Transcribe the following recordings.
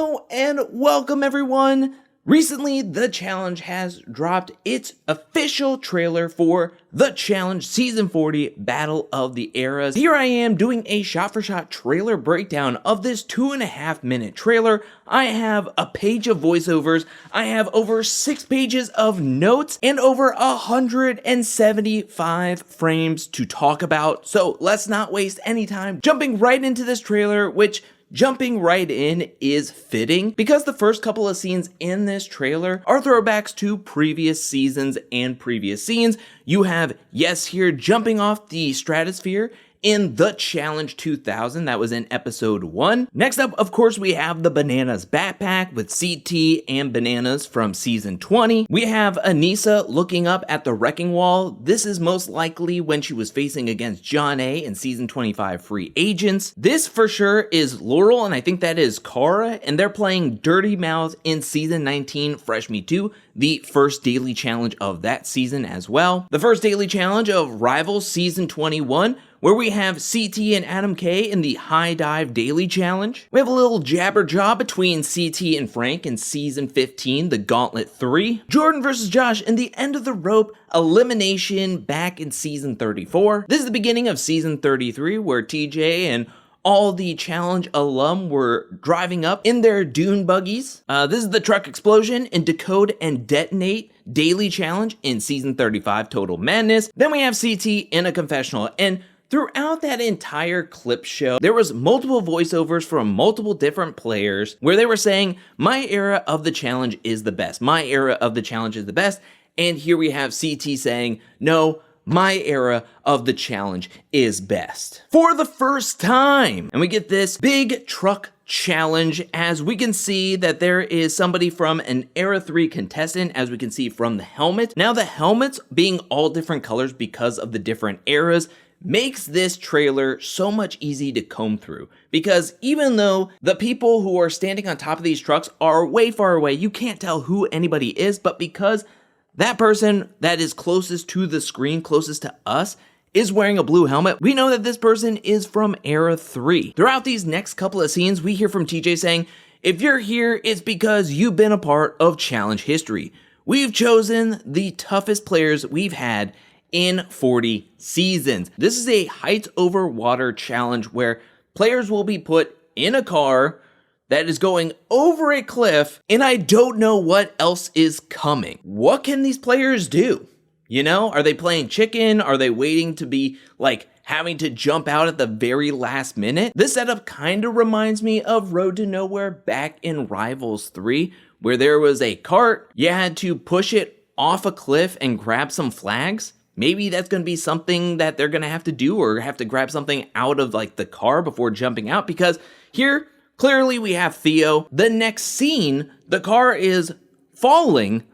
Hello and welcome everyone! Recently, the challenge has dropped its official trailer for The Challenge Season 40 Battle of the Eras. Here I am doing a shot-for-shot trailer breakdown of this 2.5 minute trailer. I have a page of voiceovers, I have over 6 pages of notes, and over 175 frames to talk about. So let's not waste any time jumping right into this trailer, which jumping right in is fitting because the first couple of scenes in this trailer are throwbacks to previous seasons and previous scenes. You have Yes here jumping off the stratosphere in The Challenge 2000, that was in episode 1. Next up, of course, we have the Bananas backpack with CT and Bananas from season 20. We have Anissa looking up at the wrecking wall. This is most likely when she was facing against John A in season 25 Free Agents. This for sure is Laurel, and I think that is Cara, and they're playing Dirty Mouth in season 19 Fresh Me Too, the first daily challenge of that season as well. The first daily challenge of Rivals season 21, where we have CT and Adam K in the High Dive Daily Challenge. We have a little jabber jaw between CT and Frank in Season 15, the Gauntlet 3. Jordan versus Josh in the End of the Rope Elimination back in Season 34. This is the beginning of Season 33, where TJ and all the challenge alum were driving up in their dune buggies. This is the truck explosion in Decode and Detonate Daily Challenge in Season 35 Total Madness. Then we have CT in a confessional, and throughout that entire clip show, there was multiple voiceovers from multiple different players where they were saying, my era of the challenge is the best. My era of the challenge is the best. And here we have CT saying, no, my era of the challenge is best. For the first time, and we get this big truck challenge, as we can see that there is somebody from an Era 3 contestant, as we can see from the helmet. Now the helmets being all different colors because of the different eras makes this trailer so much easy to comb through, because even though the people who are standing on top of these trucks are way far away, you can't tell who anybody is, but because that person that is closest to the screen, closest to us, is wearing a blue helmet, we know that this person is from Era 3. Throughout these next couple of scenes, we hear from TJ saying, if you're here, it's because you've been a part of challenge history. We've chosen the toughest players we've had in 40 seasons. This is a height over water challenge where players will be put in a car that is going over a cliff, and I don't know what else is coming. What can these players do? You know, are they playing chicken? Are they waiting to be like having to jump out at the very last minute? This setup kind of reminds me of Road to Nowhere back in Rivals 3, where there was a cart, you had to push it off a cliff and grab some flags. Maybe that's going to be something that they're going to have to do, or have to grab something out of like the car before jumping out, because here, clearly we have Theo. The next scene, the car is falling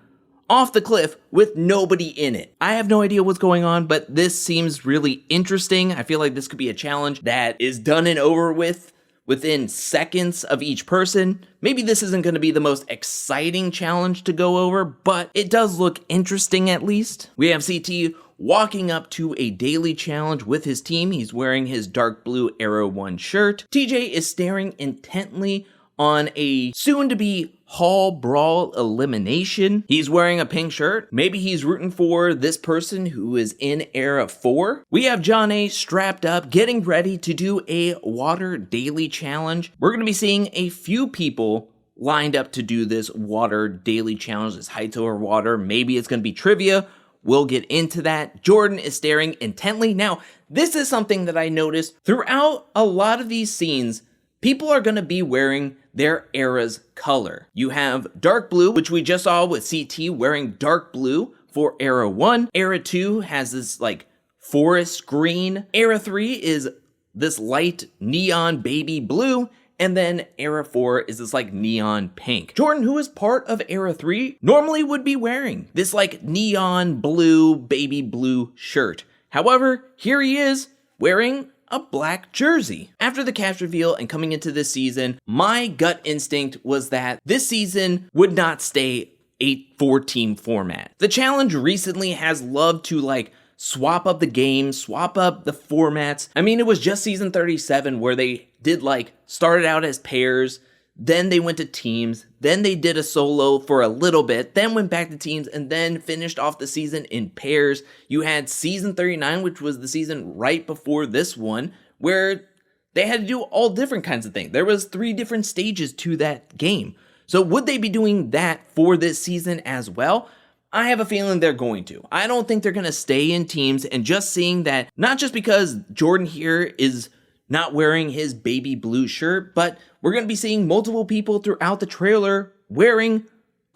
off the cliff with nobody in it. I have no idea what's going on, but this seems really interesting. I feel like this could be a challenge that is done and over with within seconds of each person. Maybe this isn't going to be the most exciting challenge to go over, but it does look interesting at least. We have CT walking up to a daily challenge with his team. He's wearing his dark blue Arrow 1 shirt. TJ is staring intently on a soon-to-be Hall Brawl elimination. He's wearing a pink shirt. Maybe he's rooting for this person who is in Era 4. We have John A strapped up, getting ready to do a water daily challenge. We're going to be seeing a few people lined up to do this water daily challenge, this heights over water. Maybe it's going to be trivia. We'll get into that. Jordan is staring intently. Now, this is something that I noticed throughout a lot of these scenes. People are going to be wearing their era's color. You have dark blue, which we just saw with CT wearing dark blue for Era 1. Era 2 has this like forest green. Era 3 is this light neon baby blue. And then Era 4 is this like neon pink. Jordan, who is part of Era 3, normally would be wearing this like neon blue, baby blue shirt. However, here he is wearing a black jersey. After the cast reveal and coming into this season, my gut instinct was that this season would not stay a 4-team format. The challenge recently has loved to like swap up the game, swap up the formats. I mean, it was just season 37 where they did like started out as pairs, then they went to teams, then they did a solo for a little bit, then went back to teams, and then finished off the season in pairs. You had season 39, which was the season right before this one, where they had to do all different kinds of things. There was 3 different stages to that game. So would they be doing that for this season as well? I have a feeling they're going to. I don't think they're going to stay in teams, and just seeing that, not just because Jordan here is not wearing his baby blue shirt, but we're going to be seeing multiple people throughout the trailer wearing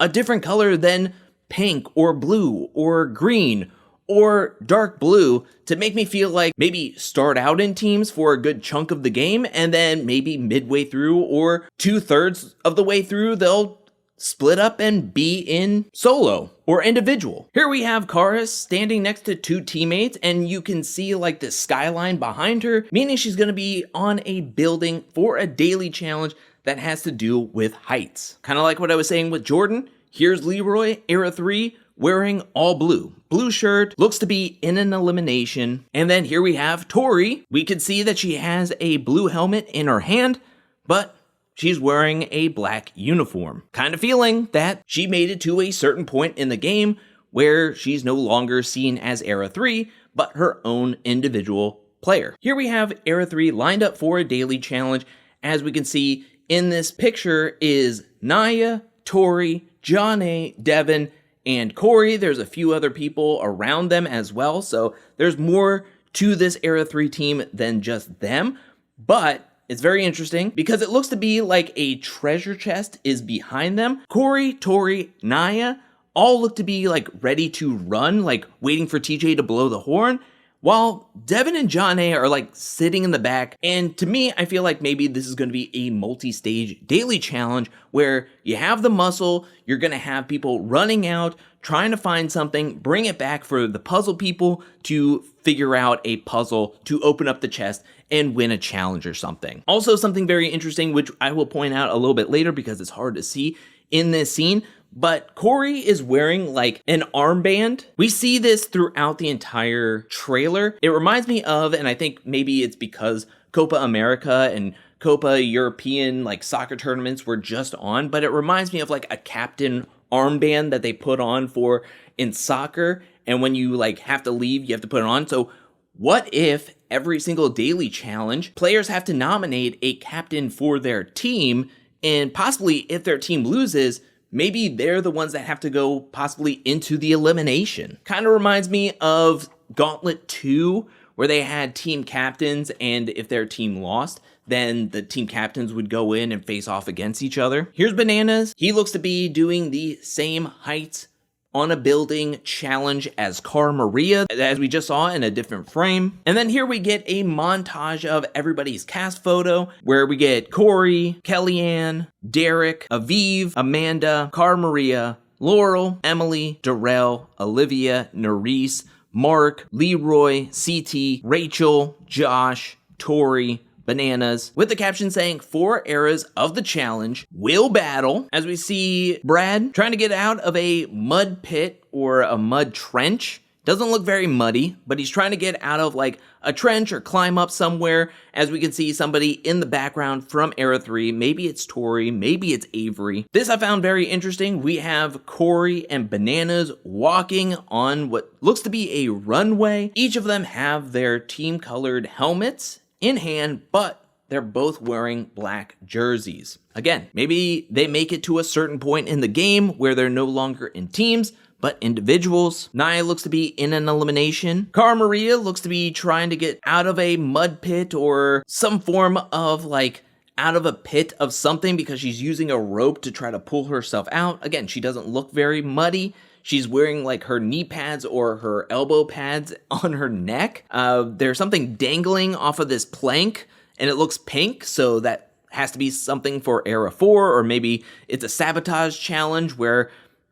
a different color than pink or blue or green or dark blue to make me feel like maybe start out in teams for a good chunk of the game, and then maybe midway through or 2/3 of the way through, they'll split up and be in solo or individual. Here we have Cara standing next to 2 teammates, and you can see like the skyline behind her, meaning she's going to be on a building for a daily challenge that has to do with heights. Kind of like what I was saying with Jordan. Here's Leroy, Era 3, wearing all blue. Blue shirt, looks to be in an elimination. And then here we have Tori. We can see that she has a blue helmet in her hand, but she's wearing a black uniform. Kind of feeling that she made it to a certain point in the game where she's no longer seen as Era 3, but her own individual player. Here we have Era 3 lined up for a daily challenge. As we can see in this picture is Naya, Tori, John A, Devin, and Corey. There's a few other people around them as well, so there's more to this Era 3 team than just them, but it's very interesting because it looks to be like a treasure chest is behind them. Corey, Tori, Naya all look to be like ready to run, like waiting for TJ to blow the horn, while Devin and John A are like sitting in the back. And to me, I feel like maybe this is going to be a multi-stage daily challenge where you have the muscle, you're going to have people running out, trying to find something, bring it back for the puzzle people to figure out a puzzle to open up the chest and win a challenge or something. Also, something very interesting, which I will point out a little bit later because it's hard to see in this scene, but Corey is wearing like an armband. We see this throughout the entire trailer. It reminds me of, and I think maybe it's because Copa America and Copa European like soccer tournaments were just on, but it reminds me of like a captain armband that they put on for in soccer, and when you like have to leave, you have to put it on. So what if every single daily challenge, players have to nominate a captain for their team, and possibly if their team loses, maybe they're the ones that have to go possibly into the elimination. Kind of reminds me of Gauntlet 2, where they had team captains, and if their team lost, then the team captains would go in and face off against each other. Here's Bananas. He looks to be doing the same heights on a building challenge as Cara Maria, as we just saw in a different frame. And then here we get a montage of everybody's cast photo, where we get Corey, Kellyanne, Derek, Aviv, Amanda, Cara Maria, Laurel, Emily, Darrell, Olivia, Nurys, Mark, Leroy, CT, Rachel, Josh, Tori, Bananas, with the caption saying 4 eras of the challenge will battle, as we see Brad trying to get out of a mud pit or a mud trench. Doesn't look very muddy, but he's trying to get out of like a trench or climb up somewhere, as we can see somebody in the background from Era 3. Maybe it's Tori, maybe it's Avery. This I found very interesting. We have Corey and Bananas walking on what looks to be a runway. Each of them have their team-colored helmets in hand, but they're both wearing black jerseys. Again, maybe they make it to a certain point in the game where they're no longer in teams, but individuals. Naya looks to be in an elimination. Cara Maria looks to be trying to get out of a mud pit or some form of like out of a pit of something, because she's using a rope to try to pull herself out. Again, she doesn't look very muddy. She's wearing like her knee pads or her elbow pads on her neck. There's something dangling off of this plank, and it looks pink, so that has to be something for Era 4, or maybe it's a sabotage challenge where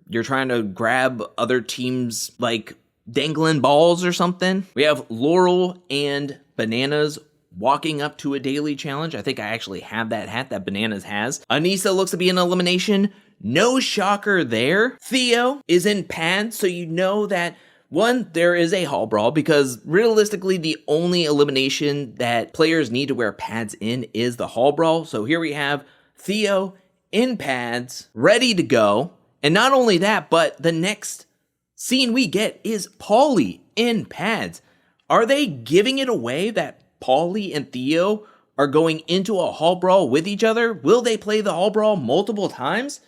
you're trying to grab other teams' like dangling balls or something. We have Laurel and Bananas walking up to a daily challenge. I think I actually have that hat that Bananas has. Anissa looks to be an elimination. No shocker there. Theo is in pads, so you know that, one, there is a hall brawl, because realistically the only elimination that players need to wear pads in is the hall brawl. So here we have Theo in pads, ready to go. And not only that, but the next scene we get is Paulie in pads. Are they giving it away that Paulie and Theo are going into a hall brawl with each other? Will they play the hall brawl multiple times?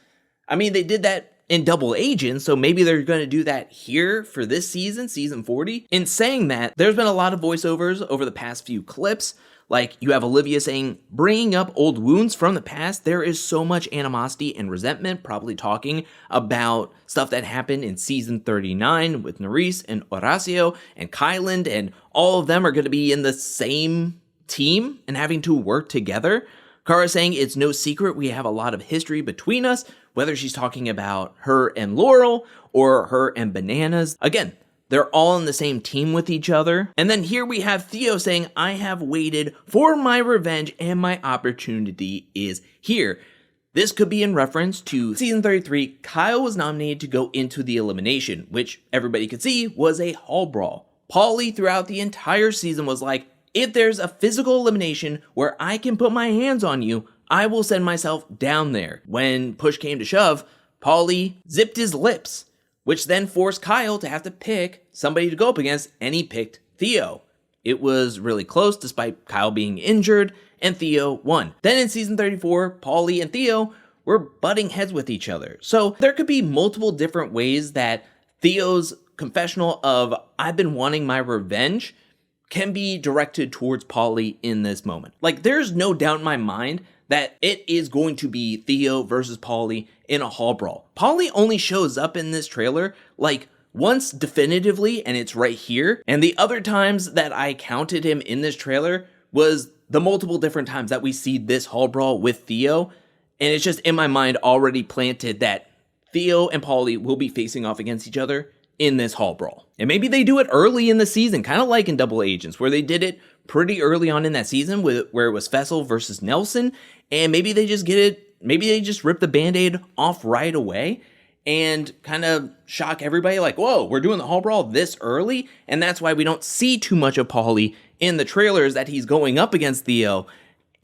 I mean, they did that in Double Agent, so maybe they're going to do that here for this season, season 40. In saying that, there's been a lot of voiceovers over the past few clips. Like, you have Olivia saying, bringing up old wounds from the past. There is so much animosity and resentment, probably talking about stuff that happened in season 39 with Nurys and Horacio and Kyland, and all of them are going to be in the same team and having to work together. Cara saying it's no secret we have a lot of history between us, whether she's talking about her and Laurel or her and Bananas. Again, they're all on the same team with each other. And then here we have Theo saying, I have waited for my revenge and my opportunity is here. This could be in reference to season 33. Kyle was nominated to go into the elimination, which everybody could see was a hall brawl. Paulie throughout the entire season was like, if there's a physical elimination where I can put my hands on you, I will send myself down there. When push came to shove, Paulie zipped his lips, which then forced Kyle to have to pick somebody to go up against, and he picked Theo. It was really close despite Kyle being injured, and Theo won. Then in season 34, Paulie and Theo were butting heads with each other. So there could be multiple different ways that Theo's confessional of I've been wanting my revenge can be directed towards Paulie in this moment. Like, there's no doubt in my mind that it is going to be Theo versus Paulie in a hall brawl. Paulie only shows up in this trailer like once definitively, and it's right here. And the other times that I counted him in this trailer was the multiple different times that we see this hall brawl with Theo. And it's just in my mind already planted that Theo and Paulie will be facing off against each other in this hall brawl. And maybe they do it early in the season, kind of like in Double Agents, where they did it pretty early on in that season where it was Fessel versus Nelson, and maybe they just rip the Band-Aid off right away and kind of shock everybody like, whoa, we're doing the hall brawl this early, and that's why we don't see too much of Paulie in the trailers that he's going up against Theo,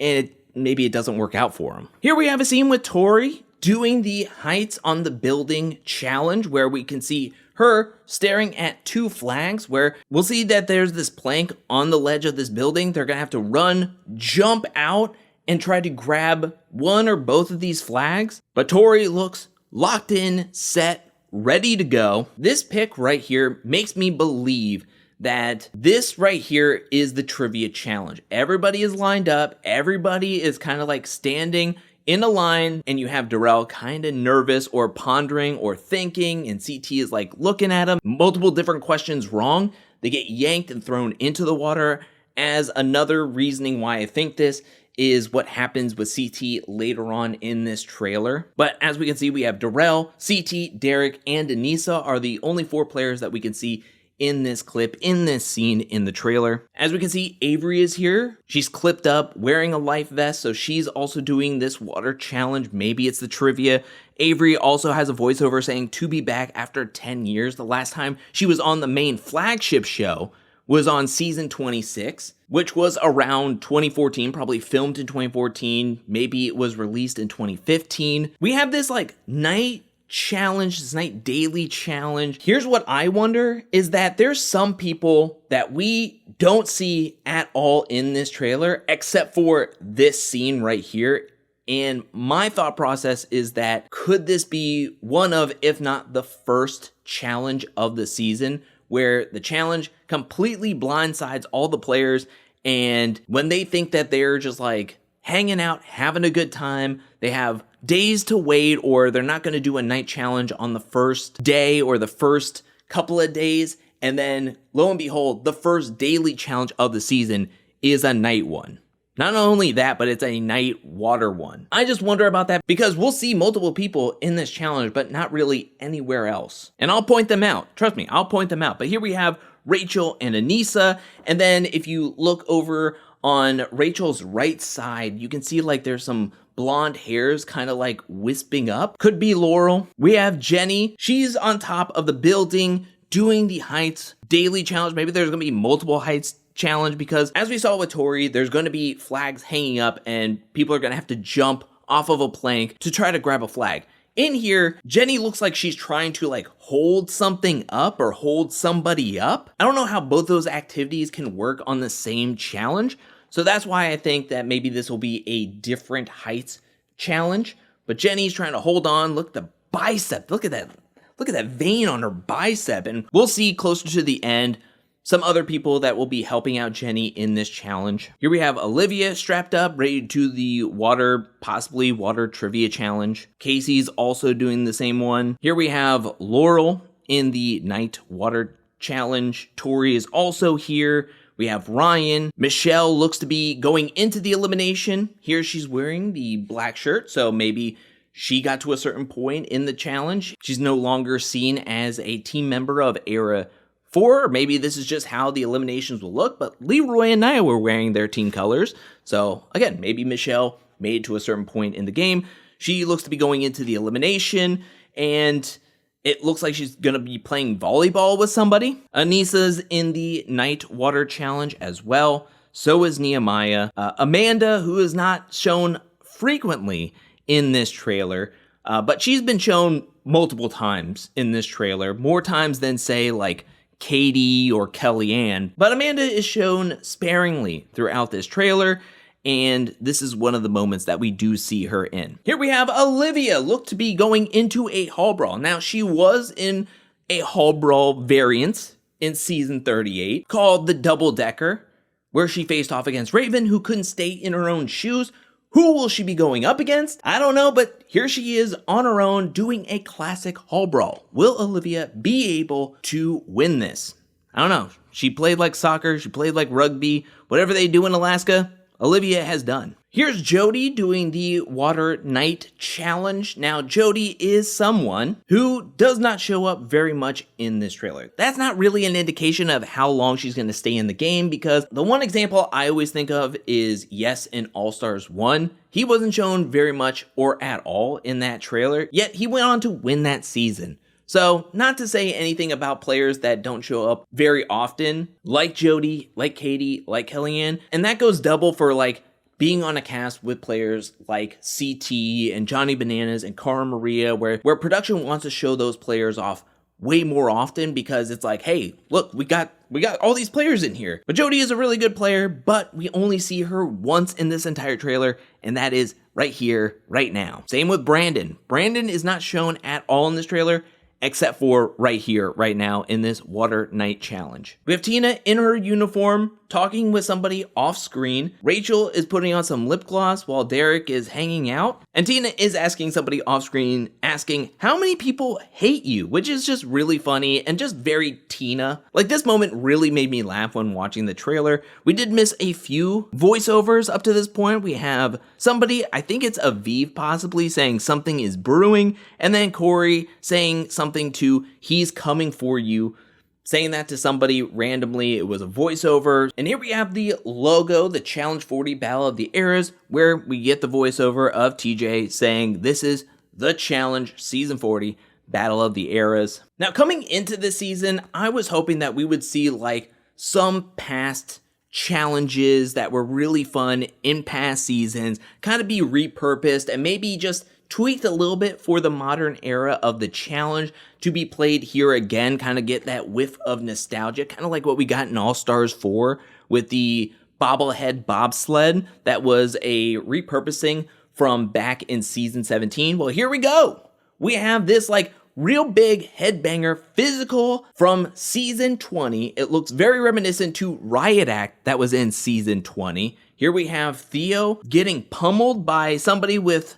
and maybe it doesn't work out for him. Here we have a scene with Tori doing the heights on the building challenge, where we can see her staring at two flags, where we'll see that there's this plank on the ledge of this building. They're gonna have to run, jump out, and try to grab one or both of these flags. But Tori looks locked in, set, ready to go. This pick right here makes me believe that this right here is the trivia challenge. Everybody is lined up. Everybody is kind of like standing in a line, and you have Laurel kind of nervous or pondering or thinking, and CT is like looking at him. Multiple different questions wrong. They get yanked and thrown into the water. As another reasoning why I think this is what happens with CT later on in this trailer. But as we can see, we have Laurel, CT, Derek, and Anissa are the only 4 players that we can see in this clip, in this scene in the trailer. As we can see, Avery is here. She's clipped up, wearing a life vest, so she's also doing this water challenge. Maybe it's the trivia. Avery also has a voiceover saying to be back after 10 years. The last time she was on the main flagship show was on season 26, which was around 2014, probably filmed in 2014. Maybe it was released in 2015. We have this like night challenge, this night daily challenge. Here's what I wonder is that there's some people that we don't see at all in this trailer except for this scene right here. And my thought process is that could this be one of, if not the first challenge of the season, where the challenge completely blindsides all the players, and when they think that they're just like hanging out, having a good time, they have days to wait, or they're not going to do a night challenge on the first day or the first couple of days, and then lo and behold, the first daily challenge of the season is a night one. Not only that, but it's a night water one. I just wonder about that because we'll see multiple people in this challenge, but not really anywhere else. And I'll point them out. Trust me, I'll point them out. But here we have Rachel and Anissa. And then if you look over on Rachel's right side, you can see like there's some blonde hairs kind of like wisping up. Could be Laurel. We have Jenny. She's on top of the building doing the heights daily challenge. Maybe there's going to be multiple heights challenge because as we saw with Tori, there's going to be flags hanging up and people are going to have to jump off of a plank to try to grab a flag. In here, Jenny looks like she's trying to like hold something up or hold somebody up. I don't know how both those activities can work on the same challenge. So that's why I think that maybe this will be a different heights challenge. But Jenny's trying to hold on. Look at the bicep. Look at that vein on her bicep. And we'll see closer to the end some other people that will be helping out Jenny in this challenge. Here we have Olivia strapped up, ready to do the possibly water trivia challenge. Casey's also doing the same one. Here we have Laurel in the night water challenge. Tori is also here. We have Ryan. Michelle looks to be going into the elimination. Here she's wearing the black shirt, so maybe she got to a certain point in the challenge. She's no longer seen as a team member of Era 4, or maybe this is just how the eliminations will look, but Leroy and Nia were wearing their team colors. So again, maybe Michelle made it to a certain point in the game. She looks to be going into the elimination, and it looks like she's going to be playing volleyball with somebody. Anissa's in the night water challenge as well. So is Nehemiah. Amanda, who is not shown frequently in this trailer, but she's been shown multiple times in this trailer, more times than say like Katie or Kellyanne. But Amanda is shown sparingly throughout this trailer, and this is one of the moments that we do see her in. Here we have Olivia, look to be going into a hall brawl. Now, she was in a hall brawl variant in season 38 called the Double Decker, where she faced off against Raven, who couldn't stay in her own shoes. Who will she be going up against? I don't know, but here she is on her own doing a classic hall brawl. Will Olivia be able to win this? I don't know. She played like soccer. She played like rugby. Whatever they do in Alaska, Olivia has done. Here's Jody doing the Water Night Challenge. Now, Jody is someone who does not show up very much in this trailer. That's not really an indication of how long she's going to stay in the game, because the one example I always think of is Yes in All-Stars 1. He wasn't shown very much or at all in that trailer, yet he went on to win that season. So, not to say anything about players that don't show up very often, like Jody, like Katie, like Kellyanne, and that goes double for like being on a cast with players like CT and Johnny Bananas and Cara Maria, where production wants to show those players off way more often because it's like, hey, look, we got all these players in here. But Jody is a really good player, but we only see her once in this entire trailer, and that is right here, right now. Same with Brandon. Brandon is not shown at all in this trailer, except for right here, right now, in this Water Night Challenge. We have Tina in her uniform, talking with somebody off screen. Rachel is putting on some lip gloss while Derek is hanging out. And Tina is asking somebody off screen, asking, how many people hate you? Which is just really funny and just very Tina. Like, this moment really made me laugh when watching the trailer. We did miss a few voiceovers up to this point. We have somebody, I think it's Aviv possibly, saying something is brewing, and then Corey saying something to he's coming for you, saying that to somebody randomly. It was a voiceover. And here we have the logo, the Challenge 40 Battle of the Eras, where we get the voiceover of TJ saying this is the Challenge Season 40 Battle of the Eras. Now, coming into this season, I was hoping that we would see like some past challenges that were really fun in past seasons kind of be repurposed and maybe just tweaked a little bit for the modern era of the challenge to be played here again, kind of get that whiff of nostalgia, kind of like what we got in All-Stars 4 with the bobblehead bobsled that was a repurposing from back in season 17. Well, here we go. We have this like real big headbanger physical from season 20. It looks very reminiscent to Riot Act that was in season 20. Here we have Theo getting pummeled by somebody with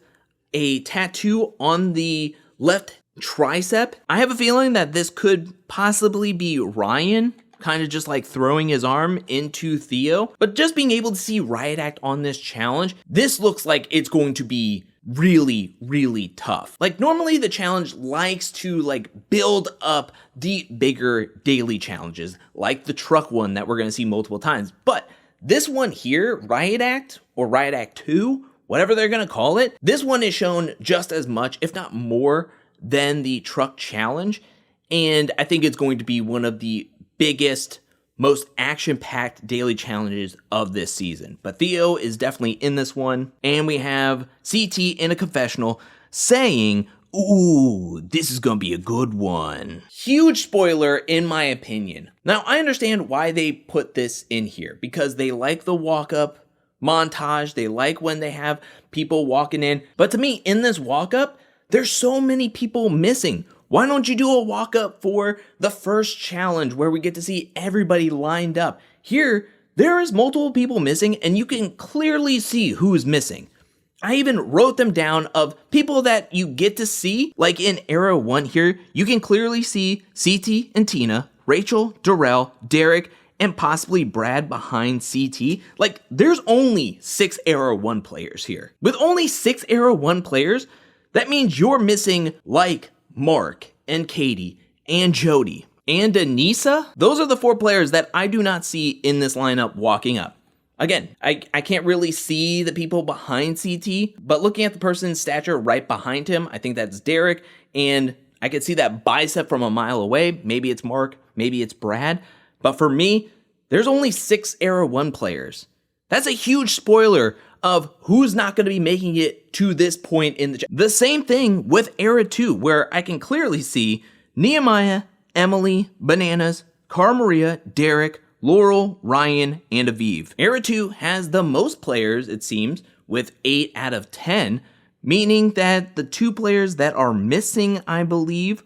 a tattoo on the left tricep. I have a feeling that this could possibly be Ryan, kind of just like throwing his arm into Theo. But just being able to see Riot Act on this challenge, this looks like it's going to be really, really tough. Like, normally the challenge likes to like build up the bigger daily challenges, like the truck one that we're going to see multiple times. But this one here, Riot Act or Riot Act 2, whatever they're going to call it, this one is shown just as much, if not more, than the truck challenge. And I think it's going to be one of the biggest most action-packed daily challenges of this season. But Theo is definitely in this one. And we have CT in a confessional saying, ooh, this is gonna be a good one. Huge spoiler in my opinion. Now, I understand why they put this in here, because they like the walk-up montage, they like when they have people walking in. But to me, in this walk-up, there's so many people missing. Why don't you do a walk-up for the first challenge where we get to see everybody lined up? Here, there is multiple people missing, and you can clearly see who's missing. I even wrote them down of people that you get to see, like in Era 1 here, you can clearly see CT and Tina, Rachel, Laurel, Derek, and possibly Brad behind CT. Like, there's only 6 Era 1 players here. With only 6 Era 1 players, that means you're missing, like, Mark and Katie and Jody and Anissa. Those are the 4 players that I do not see in this lineup walking up. Again, I can't really see the people behind CT, but looking at the person's stature right behind him, I think that's Derek, and I could see that bicep from a mile away. Maybe it's Mark, maybe it's Brad, but for me, there's only 6 Era 1 players. That's a huge spoiler of who's not going to be making it to this point in the same thing with Era 2, where I can clearly see Nehemiah, Emily, Bananas, Cara Maria, Derek, Laurel, Ryan, and Aviv. Era 2 has the most players, it seems, with 8 out of 10, meaning that the 2 players that are missing, I believe,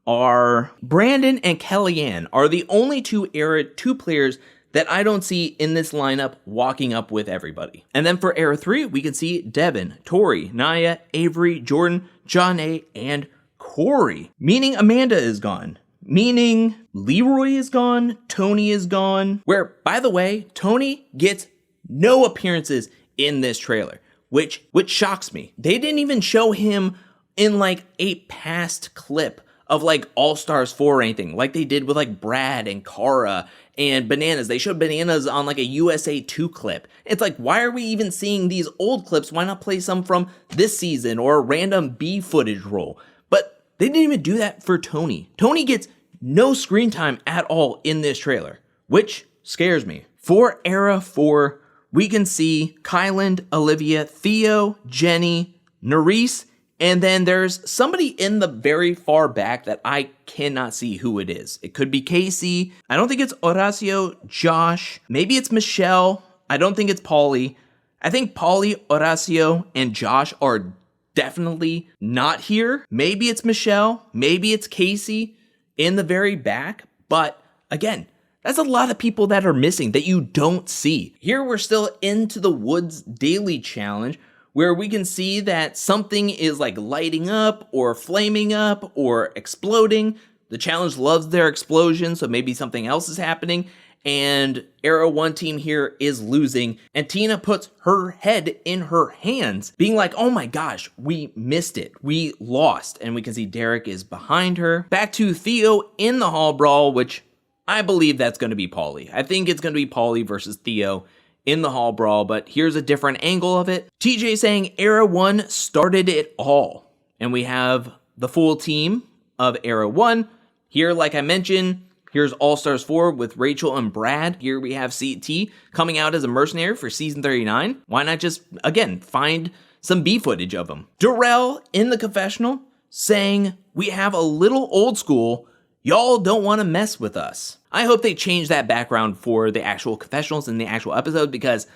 are Brandon and Kellyanne, are the only 2 Era 2 players that I don't see in this lineup walking up with everybody. And then for Era 3, we can see Devin, Tori, Naya, Avery, Jordan, John A, and Corey. Meaning Amanda is gone. Meaning Leroy is gone, Tony is gone. Where, by the way, Tony gets no appearances in this trailer, which shocks me. They didn't even show him in like a past clip of like All-Stars 4 or anything, like they did with like Brad and Cara and Bananas. They showed Bananas on like a USA 2 clip. It's like, why are we even seeing these old clips? Why not play some from this season or a random B footage roll? But they didn't even do that for Tony. Tony gets no screen time at all in this trailer, which scares me. For Era 4, we can see Kyland, Olivia, Theo, Jenny, Nurys, and then there's somebody in the very far back that I cannot see who it is. It could be Casey. I don't think it's Horacio, Josh. Maybe it's Michelle. I don't think it's Paulie. I think Paulie, Horacio, and Josh are definitely not here. Maybe it's Michelle. Maybe it's Casey in the very back. But again, that's a lot of people that are missing that you don't see. Here we're still into the Woods Daily Challenge, where we can see that something is like lighting up or flaming up or exploding. The challenge loves their explosion, so maybe something else is happening. And Era 1 team here is losing. And Tina puts her head in her hands, being like, oh my gosh, we missed it. We lost. And we can see Derek is behind her. Back to Theo in the hall brawl, which I believe that's going to be Paulie. I think it's going to be Paulie versus Theo in the hall brawl, but here's a different angle of it. TJ saying Era 1 started it all. And we have the full team of Era 1. Here, like I mentioned, here's All-Stars 4 with Rachel and Brad. Here we have CT coming out as a mercenary for season 39. Why not just, again, find some B footage of him? Laurel in the confessional saying, we have a little old school. Y'all don't want to mess with us. I hope they change that background for the actual confessionals in the actual episode, because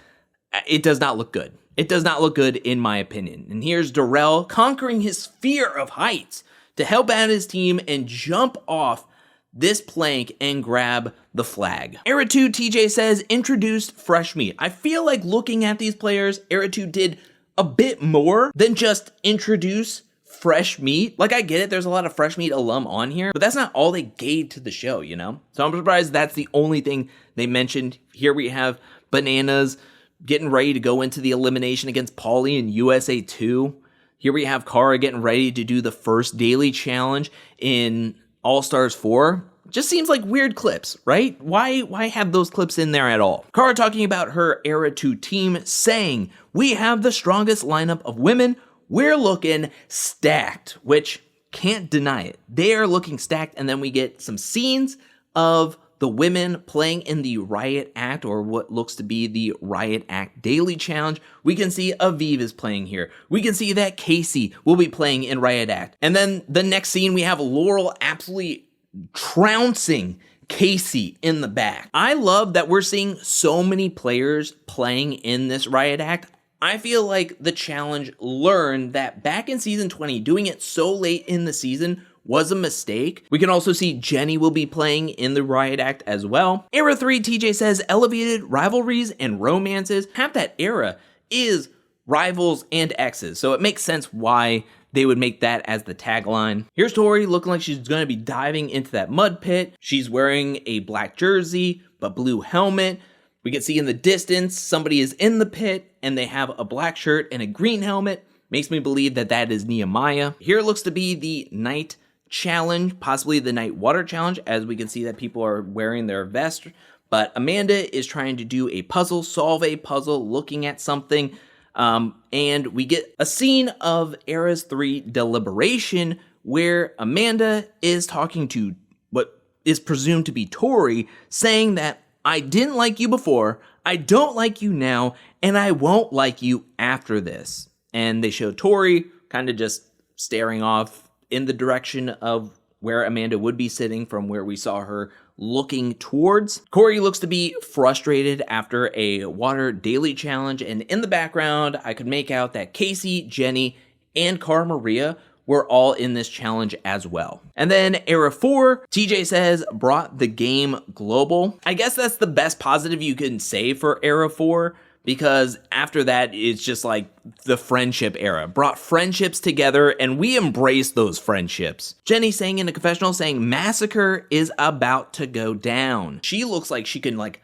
it does not look good. It does not look good in my opinion. And here's Laurel conquering his fear of heights to help out his team and jump off this plank and grab the flag. Era 2, TJ says, introduced fresh meat. I feel like looking at these players, Era 2 did a bit more than just introduce fresh meat. Like, I get it, there's a lot of fresh meat alum on here, but that's not all they gave to the show, you know? So I'm surprised that's the only thing they mentioned. Here we have Bananas getting ready to go into the elimination against Paulie in USA 2. Here we have Cara getting ready to do the first daily challenge in All-Stars 4. Just seems like weird clips, right? Why have those clips in there at all? Cara talking about her Era 2 team, saying, we have the strongest lineup of women. We're looking stacked, which can't deny it. They are looking stacked, and then we get some scenes of the women playing in the Riot Act, or what looks to be the Riot Act Daily Challenge. We can see Aviv is playing here. We can see that Casey will be playing in Riot Act. And then the next scene, we have Laurel absolutely trouncing Casey in the back. I love that we're seeing so many players playing in this Riot Act. I feel like the challenge learned that back in season 20, doing it so late in the season was a mistake. We can also see Jenny will be playing in the Riot Act as well. Era 3, TJ says, elevated rivalries and romances. Half that era is rivals and exes, so it makes sense why they would make that as the tagline. Here's Tori looking like she's going to be diving into that mud pit. She's wearing a black jersey, but blue helmet. We can see in the distance, somebody is in the pit and they have a black shirt and a green helmet. Makes me believe that that is Nehemiah. Here it looks to be the night challenge, possibly the night water challenge, as we can see that people are wearing their vest. But Amanda is trying to do a puzzle, solve a puzzle, looking at something. And we get a scene of Era's 3 deliberation where Amanda is talking to what is presumed to be Tori, saying that I didn't like you before, I don't like you now, and I won't like you after this. And they show Tori kind of just staring off in the direction of where Amanda would be sitting from where we saw her looking towards. Corey looks to be frustrated after a water daily challenge, and in the background, I could make out that Casey, Jenny, and Cara Maria were all in this challenge as well. And then Era 4, TJ says, brought the game global. I guess that's the best positive you can say for Era 4, because after that, it's just like the friendship era. Brought friendships together, and we embrace those friendships. Jenny saying in a confessional, saying, massacre is about to go down. She looks like she can like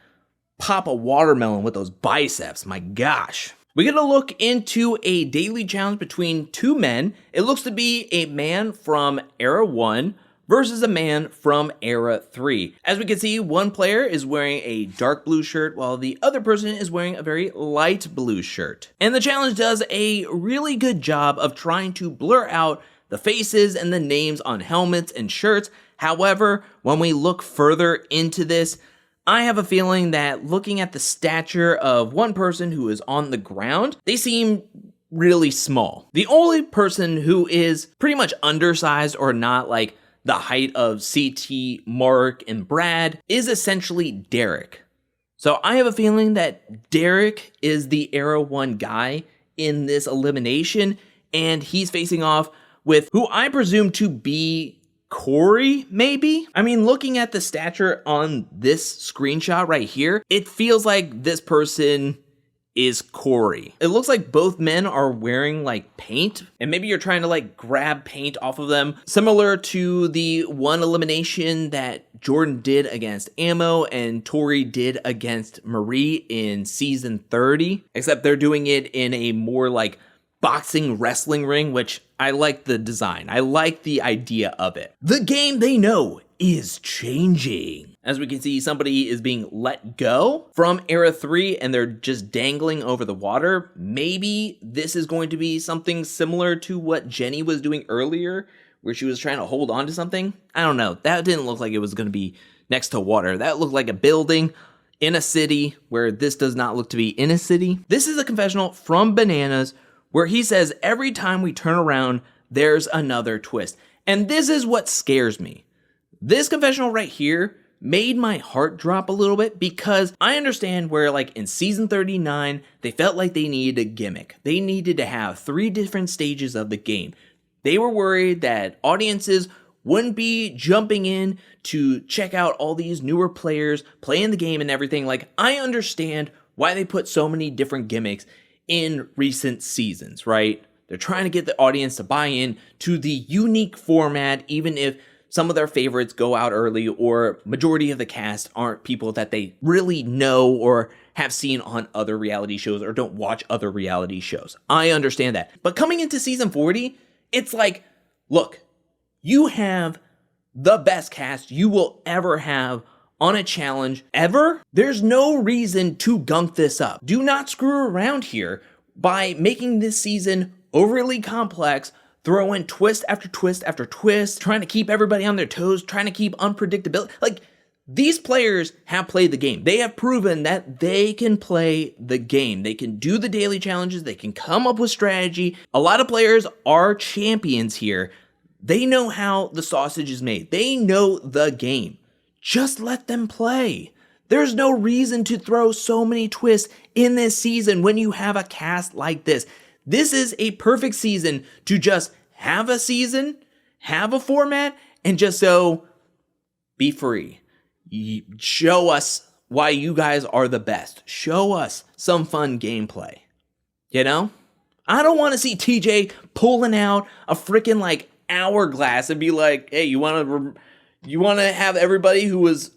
pop a watermelon with those biceps, my gosh. We're gonna look into a daily challenge between 2 men. It looks to be a man from Era 1 versus a man from Era 3. As we can see, one player is wearing a dark blue shirt while the other person is wearing a very light blue shirt. And the challenge does a really good job of trying to blur out the faces and the names on helmets and shirts. However, when we look further into this, I have a feeling that looking at the stature of one person who is on the ground, they seem really small. The only person who is pretty much undersized or not like the height of CT, Mark, and Brad is essentially Derek. So I have a feeling that Derek is the Era 1 guy in this elimination, and he's facing off with who I presume to be Corey, maybe? I mean, looking at the stature on this screenshot right here, it feels like this person is Corey. It looks like both men are wearing like paint, and maybe you're trying to like grab paint off of them, similar to the one elimination that Jordan did against Ammo and Tori did against Marie in season 30, except they're doing it in a more like boxing wrestling ring, which I like the design. I like the idea of it. The game they know is changing. As we can see, somebody is being let go from Era 3 and they're just dangling over the water. Maybe this is going to be something similar to what Jenny was doing earlier, where she was trying to hold on to something. I don't know. That didn't look like it was going to be next to water. That looked like a building in a city, where this does not look to be in a city. This is a confessional from Bananas, where he says, every time we turn around, there's another twist. And this is what scares me. This confessional right here made my heart drop a little bit, because I understand where like in season 39, they felt like they needed a gimmick. They needed to have 3 different stages of the game. They were worried that audiences wouldn't be jumping in to check out all these newer players playing the game and everything. Like, I understand why they put so many different gimmicks in recent seasons, right? They're trying to get the audience to buy in to the unique format, even if some of their favorites go out early or majority of the cast aren't people that they really know or have seen on other reality shows or don't watch other reality shows. I understand that. But coming into season 40, it's like, look, you have the best cast you will ever have on a challenge ever. There's no reason to gunk this up. Do not screw around here by making this season overly complex, throw in twist after twist after twist, trying to keep everybody on their toes, trying to keep unpredictability. Like, these players have played the game. They have proven that they can play the game. They can do the daily challenges. They can come up with strategy. A lot of players are champions here. They know how the sausage is made. They know the game. Just let them play. There's no reason to throw so many twists in this season when you have a cast like this. This is a perfect season to just have a season, have a format, and just so be free. Show us why you guys are the best. Show us some fun gameplay. You know? I don't want to see TJ pulling out a freaking like hourglass and be like, hey, you want to have everybody who was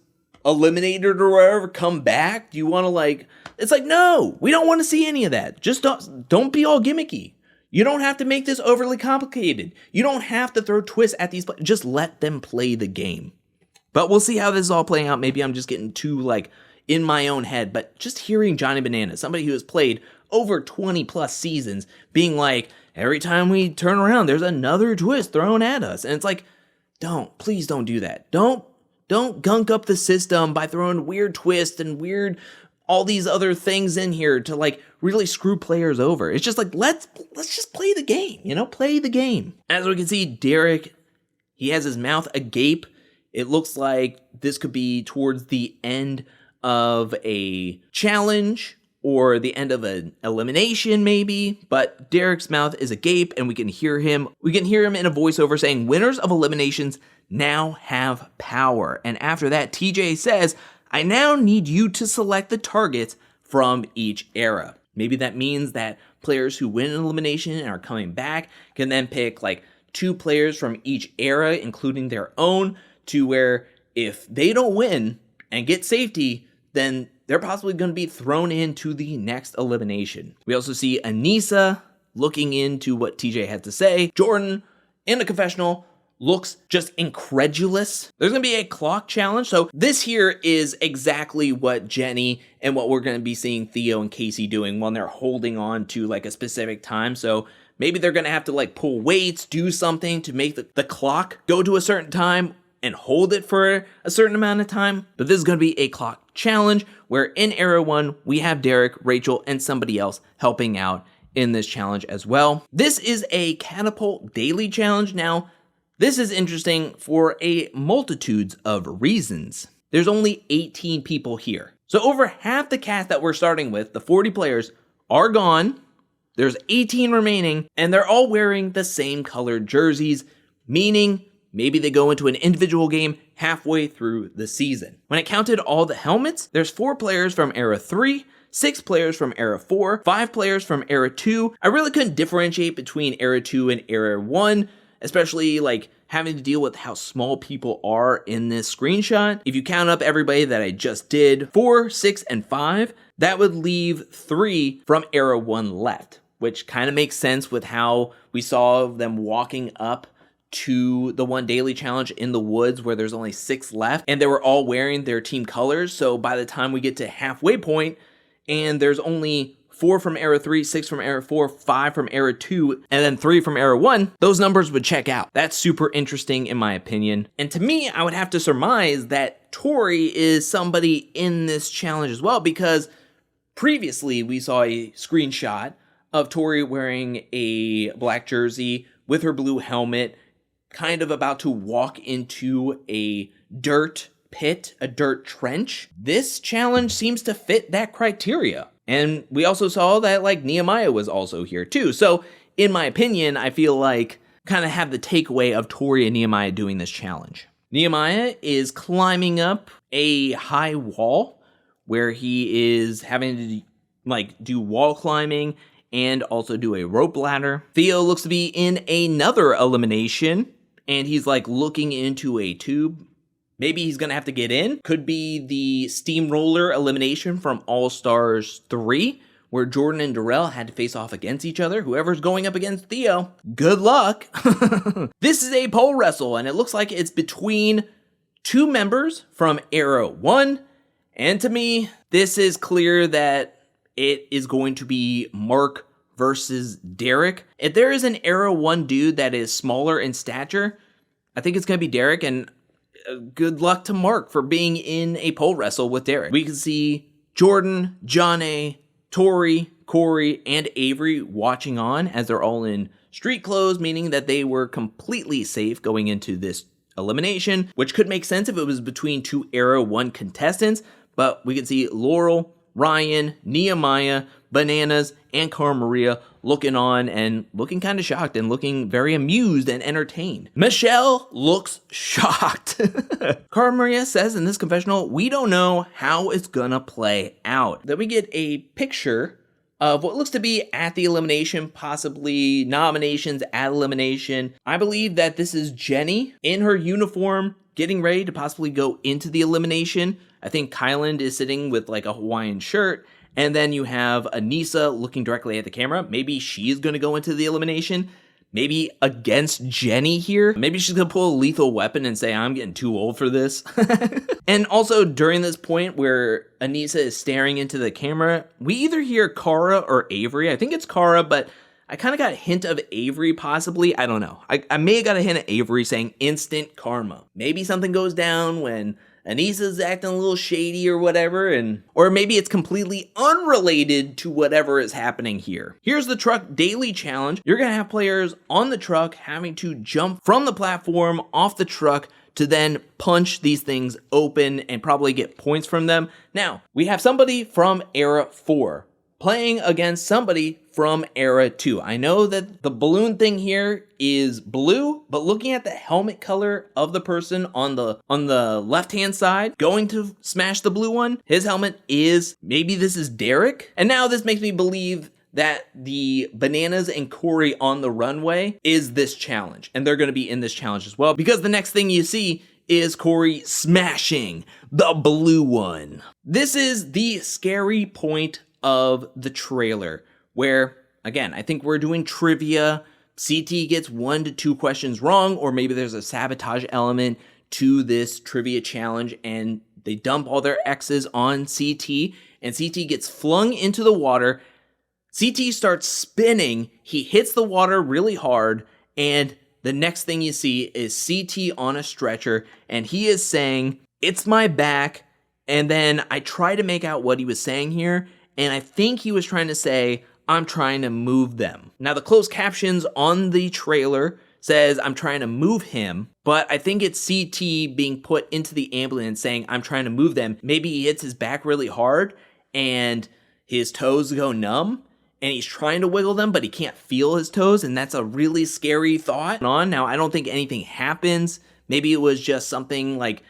eliminated or whatever come back? Do you want to like, it's like, no, we don't want to see any of that. Just don't be all gimmicky. You don't have to make this overly complicated. You don't have to throw twists at these, just let them play the game. But we'll see how this is all playing out. Maybe I'm just getting too like in my own head, but just hearing Johnny Bananas, somebody who has played over 20 plus seasons, being like, every time we turn around, there's another twist thrown at us. And it's like, please don't do that. Don't gunk up the system by throwing weird twists and weird all these other things in here to like really screw players over. It's just like, let's just play the game, play the game. As we can see, Derek, he has his mouth agape. It looks like this could be towards the end of a challenge or the end of an elimination maybe, but Derek's mouth is agape and we can hear him. We can hear him in a voiceover saying, winners of eliminations now have power. And after that, TJ says, I now need you to select the targets from each era. Maybe that means that players who win an elimination and are coming back can then pick like 2 players from each era, including their own, to where if they don't win and get safety, then they're possibly going to be thrown into the next elimination. We also see Anissa looking into what TJ had to say. Jordan, in the confessional, looks just incredulous. There's going to be a clock challenge. So this here is exactly what Jenny and what we're going to be seeing Theo and Casey doing when they're holding on to like a specific time. So maybe they're going to have to like pull weights, do something to make the clock go to a certain time and hold it for a certain amount of time. But this is going to be a clock challenge where in Era 1, we have Derek, Rachel, and somebody else helping out in this challenge as well. This is a catapult daily challenge. Now, this is interesting for a multitudes of reasons. There's only 18 people here. So over half the cast that we're starting with, the 40 players, are gone. There's 18 remaining, and they're all wearing the same colored jerseys, meaning maybe they go into an individual game halfway through the season. When I counted all the helmets, there's 4 players from Era 3, 6 players from Era 4, 5 players from Era 2. I really couldn't differentiate between Era 2 and Era 1, especially like having to deal with how small people are in this screenshot. If you count up everybody that I just did, 4, 6, and 5, that would leave 3 from Era 1 left, which kind of makes sense with how we saw them walking up to the one daily challenge in the woods where there's only 6 left and they were all wearing their team colors. So by the time we get to halfway point and there's only 4 from Era 3, 6 from Era 4, 5 from Era 2, and then 3 from Era 1, those numbers would check out. That's super interesting in my opinion. And to me, I would have to surmise that Tori is somebody in this challenge as well, because previously we saw a screenshot of Tori wearing a black jersey with her blue helmet, kind of about to walk into a dirt pit, a dirt trench. This challenge seems to fit that criteria. And we also saw that like Nehemiah was also here too. So in my opinion, I feel like kind of have the takeaway of Tori and Nehemiah doing this challenge. Nehemiah is climbing up a high wall where he is having to like do wall climbing and also do a rope ladder. Theo looks to be in another elimination and he's like looking into a tube. Maybe he's going to have to get in. Could be the steamroller elimination from All-Stars 3, where Jordan and Laurel had to face off against each other. Whoever's going up against Theo, good luck. This is a pole wrestle, and it looks like it's between 2 members from Era 1. And to me, this is clear that it is going to be Mark versus Derek. If there is an Era 1 dude that is smaller in stature, I think it's going to be Derek, and good luck to Mark for being in a pole wrestle with Derek. We can see Jordan, Johnny, Tori, Corey, and Avery watching on as they're all in street clothes, meaning that they were completely safe going into this elimination, which could make sense if it was between two Era 1 contestants, but we can see Laurel, Ryan, Nehemiah, Bananas, and Cara Maria looking on and looking kind of shocked and looking very amused and entertained. Michelle looks shocked. Cara Maria says in this confessional, we don't know how it's gonna play out. Then we get a picture of what looks to be at the elimination, possibly nominations at elimination. I believe that this is Jenny in her uniform getting ready to possibly go into the elimination. I think Kyland is sitting with like a Hawaiian shirt. And then you have Anissa looking directly at the camera. Maybe she's going to go into the elimination. Maybe against Jenny here. Maybe she's going to pull a lethal weapon and say, I'm getting too old for this. And also during this point where Anissa is staring into the camera, we either hear Cara or Avery. I think it's Cara, but I kind of got a hint of Avery possibly. I don't know. I may have got a hint of Avery saying instant karma. Maybe something goes down when Anissa's acting a little shady or whatever, or maybe it's completely unrelated to whatever is happening here. Here's the truck daily challenge. You're gonna have players on the truck having to jump from the platform off the truck to then punch these things open and probably get points from them. Now, we have somebody from Era 4 playing against somebody from Era 2. I know that the balloon thing here is blue, but looking at the helmet color of the person on the left-hand side, going to smash the blue one, his helmet is, maybe this is Derek? And now this makes me believe that the Bananas and Corey on the runway is this challenge, and they're gonna be in this challenge as well, because the next thing you see is Corey smashing the blue one. This is the scary point of the trailer, where, again, I think we're doing trivia. CT gets 1 to 2 questions wrong, or maybe there's a sabotage element to this trivia challenge, and they dump all their X's on CT, and CT gets flung into the water. CT starts spinning, he hits the water really hard, and the next thing you see is CT on a stretcher, and he is saying, "It's my back," and then I try to make out what he was saying here, and I think he was trying to say, I'm trying to move them. Now, the closed captions on the trailer says, I'm trying to move him, but I think it's CT being put into the ambulance saying, I'm trying to move them. Maybe he hits his back really hard and his toes go numb and he's trying to wiggle them, but he can't feel his toes, and that's a really scary thought. Now, I don't think anything happens. Maybe it was just something like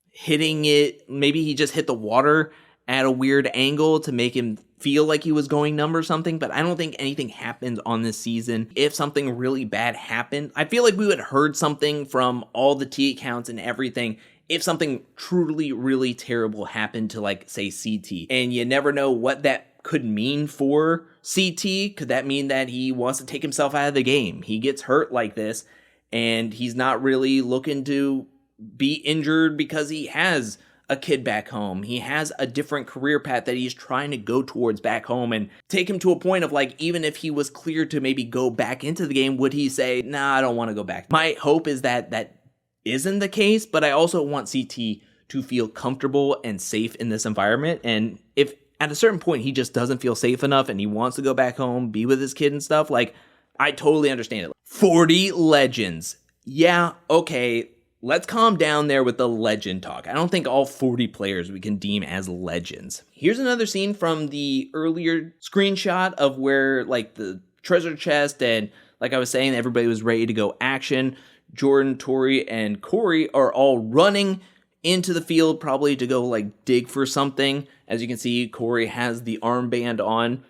hitting it. Maybe he just hit the water at a weird angle to make him feel like he was going numb or something, but I don't think anything happened on this season. If something really bad happened, I feel like we would have heard something from all the T accounts and everything if something truly, really terrible happened to, like, say, CT. And you never know what that could mean for CT. Could that mean that he wants to take himself out of the game? He gets hurt like this, and he's not really looking to be injured because he has a kid back home. He has a different career path that he's trying to go towards back home, and take him to a point of, like, even if he was cleared to maybe go back into the game, would he say, nah, I don't want to go back? My hope is that that isn't the case, but I also want CT to feel comfortable and safe in this environment. And if at a certain point he just doesn't feel safe enough and he wants to go back home, be with his kid and stuff, like, I totally understand it. 40 legends. Yeah, okay. Let's calm down there with the legend talk. I don't think all 40 players we can deem as legends. Here's another scene from the earlier screenshot of where, like, the treasure chest and, like I was saying, everybody was ready to go action. Jordan, Tori, and Corey are all running into the field, probably to go, like, dig for something. As you can see, Corey has the armband on,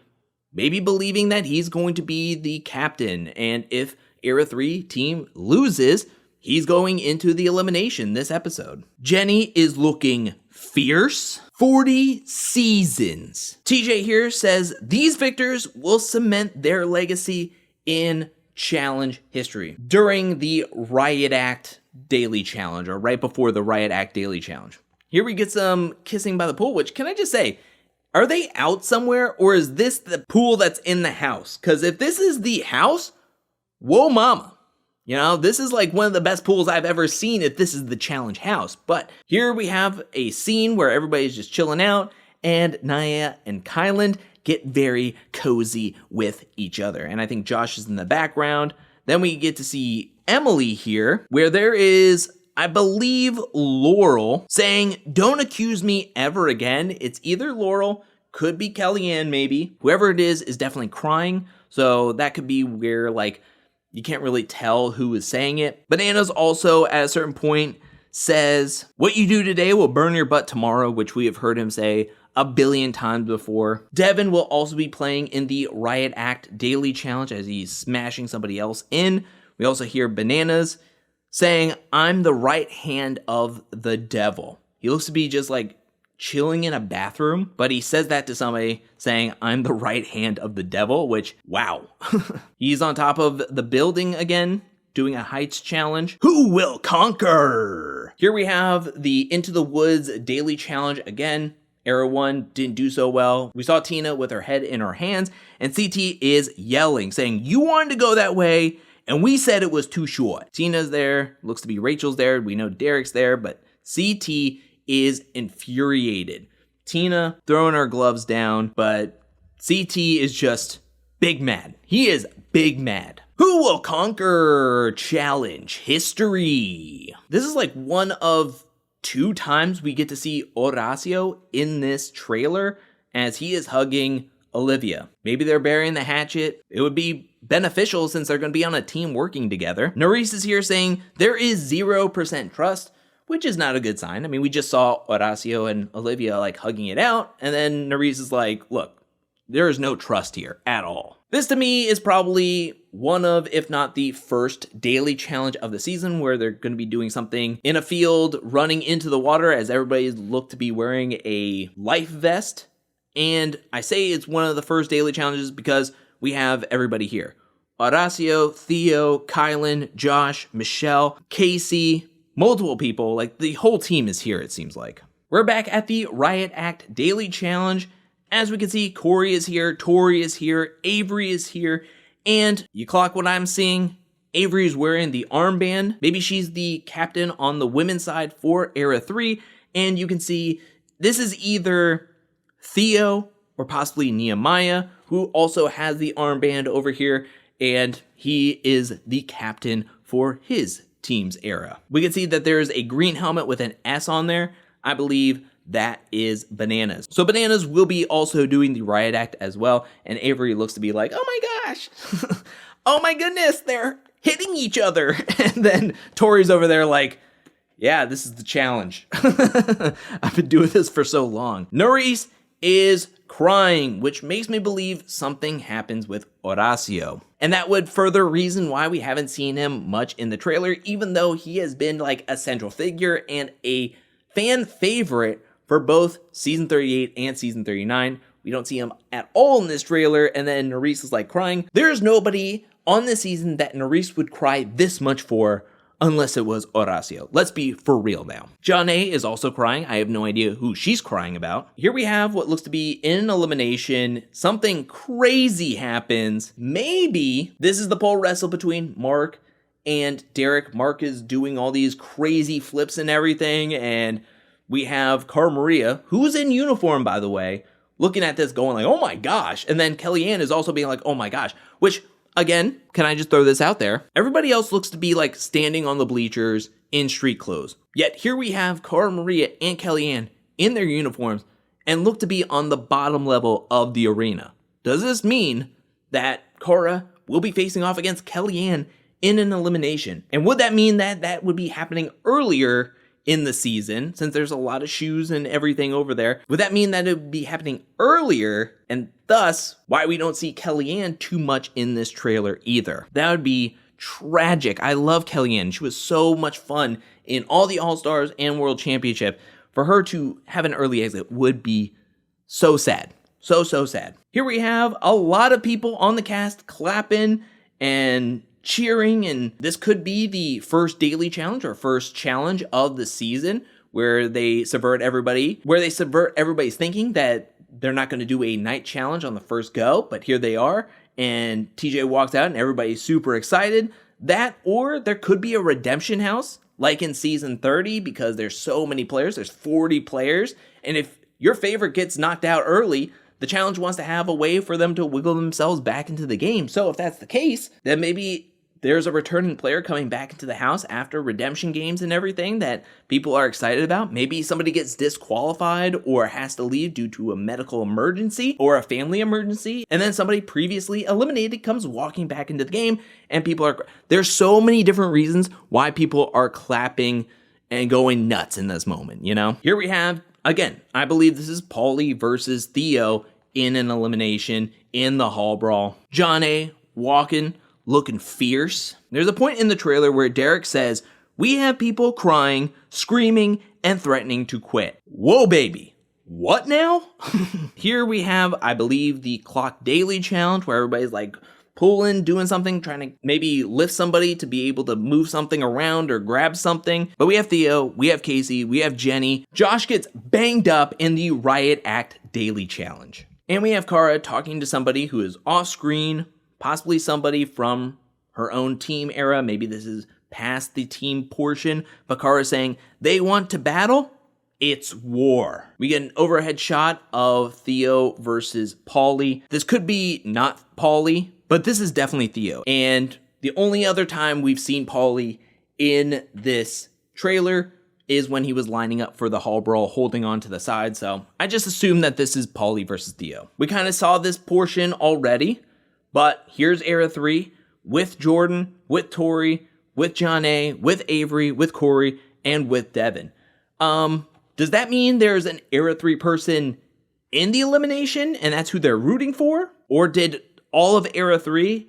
maybe believing that he's going to be the captain. And if Era 3 team loses, he's going into the elimination this episode. Jenny is looking fierce. 40 seasons. TJ here says these victors will cement their legacy in challenge history during the Riot Act daily challenge, or right before the Riot Act daily challenge. Here we get some kissing by the pool, which, can I just say, are they out somewhere, or is this the pool that's in the house? Because if this is the house, whoa mama. You know, this is like one of the best pools I've ever seen if this is the challenge house. But here we have a scene where everybody's just chilling out, and Nia and Kyland get very cozy with each other. And I think Josh is in the background. Then we get to see Emily here, where there is, I believe, Laurel saying, "Don't accuse me ever again." It's either Laurel, could be Kellyanne maybe. Whoever it is definitely crying. So that could be where, like, you can't really tell who is saying it. Bananas also, at a certain point, says, "What you do today will burn your butt tomorrow," which we have heard him say a billion times before. Devin will also be playing in the Riot Act daily challenge as he's smashing somebody else in. We also hear Bananas saying, "I'm the right hand of the devil." He looks to be just like chilling in a bathroom, but he says that to somebody saying, "I'm the right hand of the devil," which, wow. He's on top of the building again, doing a heights challenge. Who will conquer? Here we have the Into the Woods daily challenge again. Era 1 didn't do so well. We saw Tina with her head in her hands, and CT is yelling, saying, "You wanted to go that way, and we said it was too short." Tina's there, looks to be Rachel's there, we know Derek's there, but CT is infuriated. Tina throwing her gloves down, but CT is just big mad. He is big mad. Who will conquer challenge history? This is like one of 2 times we get to see Horacio in this trailer as he is hugging Olivia. Maybe they're burying the hatchet. It would be beneficial since they're going to be on a team working together. Nurys is here saying there is 0% trust, which is not a good sign. I mean, we just saw Horacio and Olivia like hugging it out, and then Nurys is like, "Look, there is no trust here at all." This to me is probably one of, if not the first daily challenge of the season, where they're going to be doing something in a field, running into the water as everybody looked to be wearing a life vest. And I say it's one of the first daily challenges because we have everybody here. Horacio, Theo, Kylan, Josh, Michelle, Casey, multiple people, like the whole team is here, it seems like. We're back at the Riot Act daily challenge. As we can see, Corey is here, Tori is here, Avery is here, and you clock what I'm seeing. Avery is wearing the armband. Maybe she's the captain on the women's side for Era 3, and you can see this is either Theo or possibly Nehemiah, who also has the armband over here, and he is the captain for his team's era. We can see that there's a green helmet with an S on there. I believe that is Bananas. So Bananas will be also doing the Riot Act as well, and Avery looks to be like, "Oh my gosh, oh my goodness, they're hitting each other." And then Tori's over there like, "Yeah, this is the challenge. I've been doing this for so long." Nurys is crying, which makes me believe something happens with Horacio. And that would further reason why we haven't seen him much in the trailer, even though he has been like a central figure and a fan favorite for both season 38 and season 39. We don't see him at all in this trailer, and then Nurys is like crying. There's nobody on this season that Nurys would cry this much for unless it was Horacio. Let's be for real now. Janae is also crying. I have no idea who she's crying about. Here we have what looks to be in an elimination. Something crazy happens. Maybe this is the pole wrestle between Mark and Derek. Mark is doing all these crazy flips and everything, and we have Cara Maria, who's in uniform, by the way, looking at this going like, "Oh my gosh." And then Kellyanne is also being like, "Oh my gosh," which, again, can I just throw this out there? Everybody else looks to be like standing on the bleachers in street clothes. Yet here we have Cara Maria and Kellyanne in their uniforms and look to be on the bottom level of the arena. Does this mean that Cara will be facing off against Kellyanne in an elimination? And would that mean that that would be happening earlier in the season, since there's a lot of shoes and everything over there? Would that mean that it would be happening earlier, and thus why we don't see Kellyanne too much in this trailer either? That would be tragic. I love Kellyanne. She was so much fun in all the All-Stars and World Championship. For her to have an early exit would be so sad. So sad. Here we have a lot of people on the cast clapping and cheering, and this could be the first daily challenge or first challenge of the season where they subvert everybody, where they subvert everybody's thinking that they're not going to do a night challenge on the first go, but here they are, and TJ walks out and everybody's super excited. That, or there could be a redemption house, like in season 30, because there's so many players, there's 40 players, and if your favorite gets knocked out early, the challenge wants to have a way for them to wiggle themselves back into the game. So if that's the case, then maybe there's a returning player coming back into the house after redemption games and everything that people are excited about. Maybe somebody gets disqualified or has to leave due to a medical emergency or a family emergency, and then somebody previously eliminated comes walking back into the game, and people are... There's so many different reasons why people are clapping and going nuts in this moment, you know? Here we have, again, I believe this is Paulie versus Theo in an elimination in the Hall Brawl. John A. walking, looking fierce. There's a point in the trailer where Derek says, "We have people crying, screaming, and threatening to quit." Whoa, baby. What now? Here we have, I believe, the Clock Daily Challenge, where everybody's like pulling, doing something, trying to maybe lift somebody to be able to move something around or grab something. But we have Theo, we have Casey, we have Jenny. Josh gets banged up in the Riot Act Daily Challenge. And we have Cara talking to somebody who is off screen, possibly somebody from her own team era. Maybe this is past the team portion. But Cara saying, "They want to battle? It's war." We get an overhead shot of Theo versus Paulie. This could be not Paulie, but this is definitely Theo. And the only other time we've seen Paulie in this trailer is when he was lining up for the Hall Brawl, holding on to the side. So I just assume that this is Paulie versus Theo. We kind of saw this portion already. But here's Era 3 with Jordan, with Tori, with John A, with Avery, with Corey, and with Devin. Does that mean there's an Era 3 person in the elimination and that's who they're rooting for? Or did all of Era 3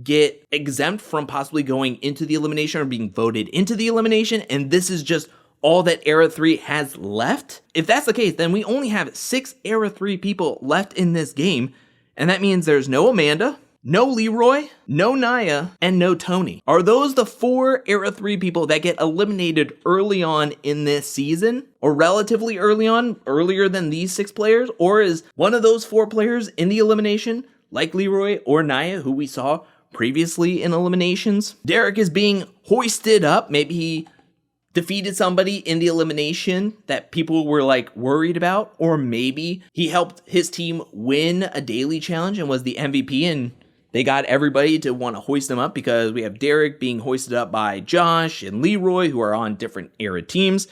get exempt from possibly going into the elimination or being voted into the elimination, and this is just all that Era 3 has left? If that's the case, then we only have 6 Era 3 people left in this game, and that means there's no Amanda, no Leroy, no Naya, and no Tony. Are those the 4 Era 3 people that get eliminated early on in this season? Or relatively early on, earlier than these 6 players? Or is one of those 4 players in the elimination, like Leroy or Naya, who we saw previously in eliminations? Derek is being hoisted up. Maybe he defeated somebody in the elimination that people were like worried about, or maybe he helped his team win a daily challenge and was the MVP, and they got everybody to want to hoist him up, because we have Derek being hoisted up by Josh and Leroy, who are on different era teams.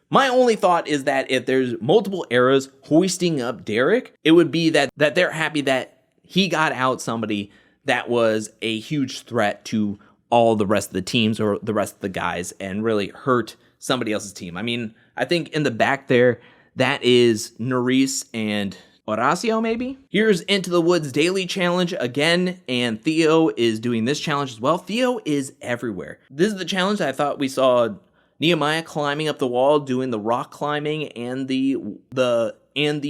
My only thought is that if there's multiple eras hoisting up Derek, it would be that they're happy that he got out somebody that was a huge threat to all the rest of the teams or the rest of the guys and really hurt somebody else's team. I mean, I think in the back there, that is Nurys and Horacio, maybe? Here's Into the Woods Daily Challenge again, and Theo is doing this challenge as well. Theo is everywhere. This is the challenge I thought we saw Nehemiah climbing up the wall, doing the rock climbing and the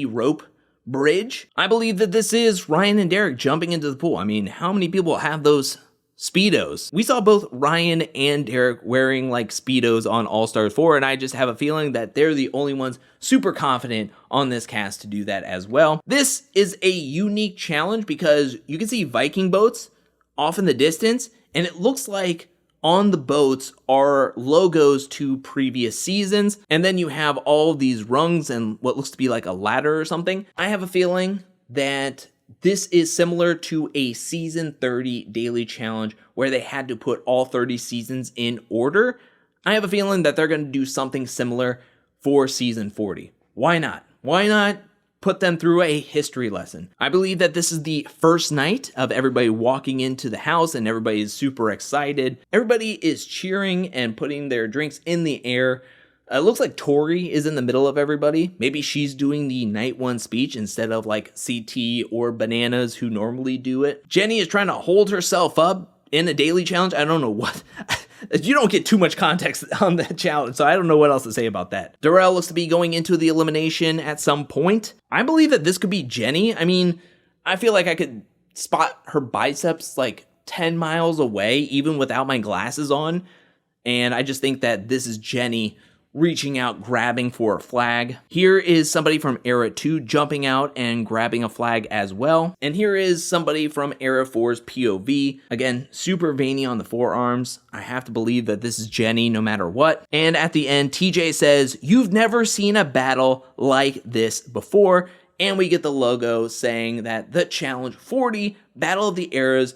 rope bridge. I believe that this is Ryan and Derek jumping into the pool. I mean, how many people have those Speedos? We saw both Ryan and Derek wearing like Speedos on All-Stars 4, and I just have a feeling that they're the only ones super confident on this cast to do that as well. This is a unique challenge because you can see Viking boats off in the distance, and it looks like on the boats are logos to previous seasons, and then you have all these rungs and what looks to be like a ladder or something. I have a feeling that this is similar to a season 30 daily challenge where they had to put all 30 seasons in order. I have a feeling that they're going to do something similar for season 40. Why not? Why not put them through a history lesson? I believe that this is the first night of everybody walking into the house and everybody is super excited. Everybody is cheering and putting their drinks in the air. It looks like Tori is in the middle of everybody. Maybe she's doing the night 1 speech instead of like CT or Bananas who normally do it. Jenny is trying to hold herself up in a daily challenge. I don't know what. You don't get too much context on that challenge, so I don't know what else to say about that. Laurel looks to be going into the elimination at some point. I believe that this could be Jenny. I mean, I feel like I could spot her biceps like 10 miles away, even without my glasses on. And I just think that this is Jenny reaching out, grabbing for a flag. Here is somebody from Era 2 jumping out and grabbing a flag as well. And here is somebody from Era 4's POV. Again, super veiny on the forearms. I have to believe that this is Jenny no matter what. And at the end, TJ says, "You've never seen a battle like this before." And we get the logo saying that the Challenge 40 Battle of the Eras,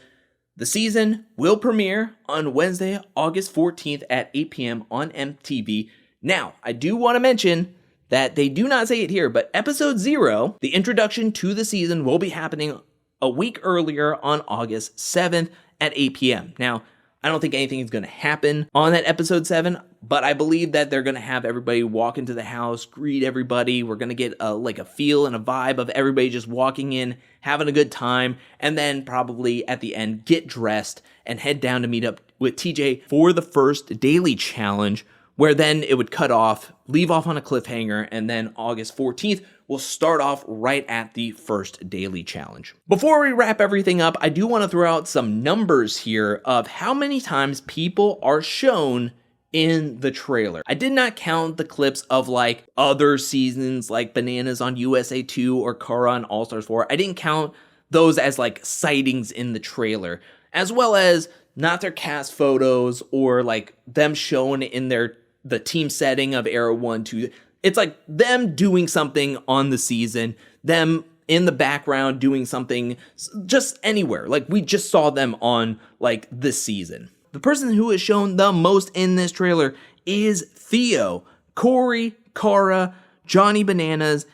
the season will premiere on Wednesday, August 14th at 8 p.m. on MTV. Now, I do want to mention that they do not say it here, but episode 0, the introduction to the season, will be happening a week earlier on August 7th at 8 p.m. Now, I don't think anything is going to happen on that episode 7, but I believe that they're going to have everybody walk into the house, greet everybody. We're going to get a feel and a vibe of everybody just walking in, having a good time, and then probably at the end get dressed and head down to meet up with TJ for the first daily challenge, where then it would cut off, leave off on a cliffhanger, and then August 14th will start off right at the first daily challenge. Before we wrap everything up, I do want to throw out some numbers here of how many times people are shown in the trailer. I did not count the clips of like other seasons like Bananas on USA 2 or Cara on All Stars 4. I didn't count those as like sightings in the trailer, as well as not their cast photos or like them shown in the team setting of Era 1, 2. It's like them doing something on the season, them in the background doing something just anywhere. Like we just saw them on like this season. The person who is shown the most in this trailer is Theo, Corey, Cara, Johnny Bananas,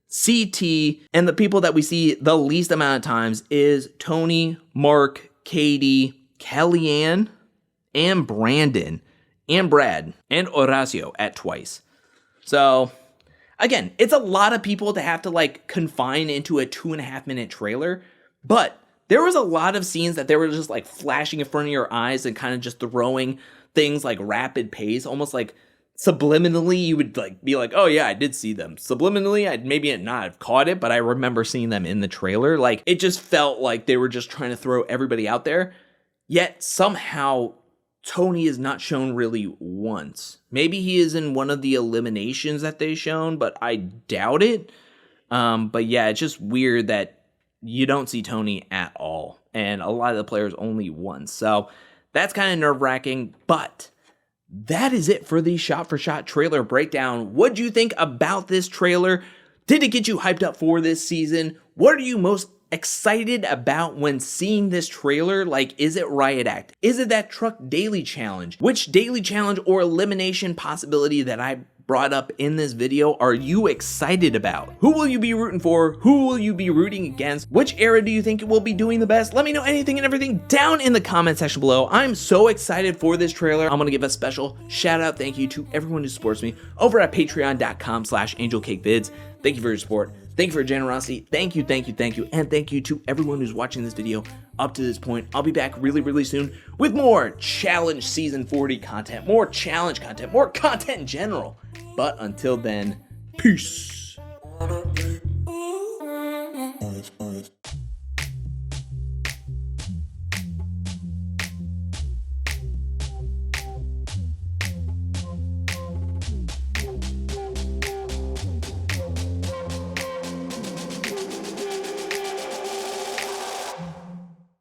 CT, and the people that we see the least amount of times is Tony, Mark, Katie, Kellyanne, and Brandon, and Brad, and Horacio at twice. So, again, it's a lot of people to have to like confine into a 2.5-minute trailer, but there was a lot of scenes that they were just like flashing in front of your eyes and kind of just throwing things like rapid pace, almost like subliminally you would like be like, oh yeah, I did see them. Subliminally, I'd maybe not have caught it, but I remember seeing them in the trailer. Like it just felt like they were just trying to throw everybody out there, yet somehow Tony is not shown really once. Maybe he is in one of the eliminations that they shown, but I doubt it. But yeah, it's just weird that you don't see Tony at all, and a lot of the players only once. So that's kind of nerve-wracking, but that is it for the shot-for-shot trailer breakdown. What do you think about this trailer? Did it get you hyped up for this season? What are you most excited about when seeing this trailer? Like, is it Riot Act? Is it that truck daily challenge? Which daily challenge or elimination possibility that I brought up in this video are you excited about? Who will you be rooting for? Who will you be rooting against? Which era do you think will be doing the best? Let me know anything and everything down in the comment section below. I'm so excited for this trailer. I'm gonna give a special shout out thank you to everyone who supports me over at patreon.com/angelcakevids. Thank you for your support. Thank you for your generosity. Thank you, thank you, thank you. And thank you to everyone who's watching this video up to this point. I'll be back really, really soon with more Challenge Season 40 content, more challenge content, more content in general. But until then, peace.